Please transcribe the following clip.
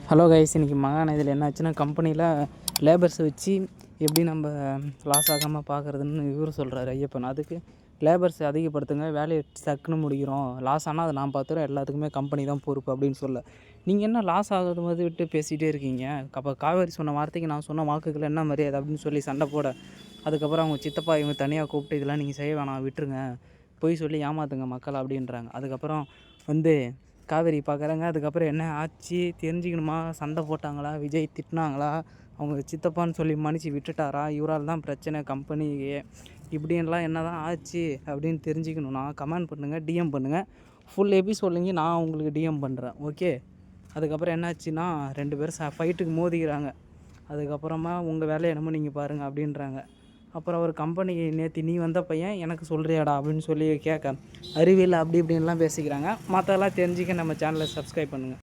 Hello guys, இன்றைக்கி மகான் இதில் என்ன ஆச்சுன்னா, கம்பெனியில் லேபர்ஸை வச்சு எப்படி நம்ம லாஸ் ஆகாமல் பார்க்குறதுன்னு இவர் சொல்கிறாரு ஐயப்பன். அதுக்கு லேபர்ஸ் அதிகப்படுத்துங்க, வேலையை டக்குன்னு முடிக்கிறோம், லாஸ் ஆனால் அதை நான் பார்த்துறேன், எல்லாத்துக்குமே கம்பெனி தான் பொறுப்பு அப்படின்னு சொல்ல. நீங்கள் என்ன லாஸ் ஆகிறது மாதிரி விட்டு பேசிகிட்டே இருக்கீங்க? அப்போ காவேரி சொன்ன வார்த்தைக்கு நான் சொன்ன வாக்குகள் என்ன மரியாதை அப்படின்னு சொல்லி சண்டை போட, அதுக்கப்புறம் அவங்க சித்தப்பா இவங்க தனியாக கூப்பிட்டு இதெல்லாம் நீங்கள் செய்ய வேணாம், விட்டுருங்க, பொய் சொல்லி ஏமாற்றுங்க மக்களை அப்படின்றாங்க. அதுக்கப்புறம் வந்து காவேரி பார்க்குறாங்க. அதுக்கப்புறம் என்ன ஆச்சு தெரிஞ்சுக்கணுமா? சண்டை போட்டாங்களா? விஜய் திட்டினாங்களா? அவங்க சித்தப்பான்னு சொல்லி மன்னிச்சு விட்டுட்டாரா? இவரால் தான் பிரச்சனை கம்பெனியே, இப்படின்லாம் என்ன தான் ஆச்சு அப்படின்னு தெரிஞ்சுக்கணுன்னா கமெண்ட் பண்ணுங்கள், டிஎம் பண்ணுங்கள். ஃபுல் எபிசோட்லேங்க நான் உங்களுக்கு டிஎம் பண்ணுறேன், ஓகே? அதுக்கப்புறம் என்னாச்சுன்னா 2 பேரும் ஃபைட்டுக்கு மோதிக்கிறாங்க. அதுக்கப்புறமா உங்கள் வேலையை என்னமோ நீங்கள் பாருங்கள் அப்படின்றாங்க. அப்புறம் ஒரு கம்பெனி நேற்று நீ வந்த பையன் எனக்கு சொல்கிறியாடா அப்படின்னு சொல்லி கேட்க, அறிவியல் அப்படி இப்படின்லாம் பேசிக்கிறாங்க. மற்றதெல்லாம் தெரிஞ்சுக்க நம்ம சேனலை சப்ஸ்கிரைப் பண்ணுங்கள்.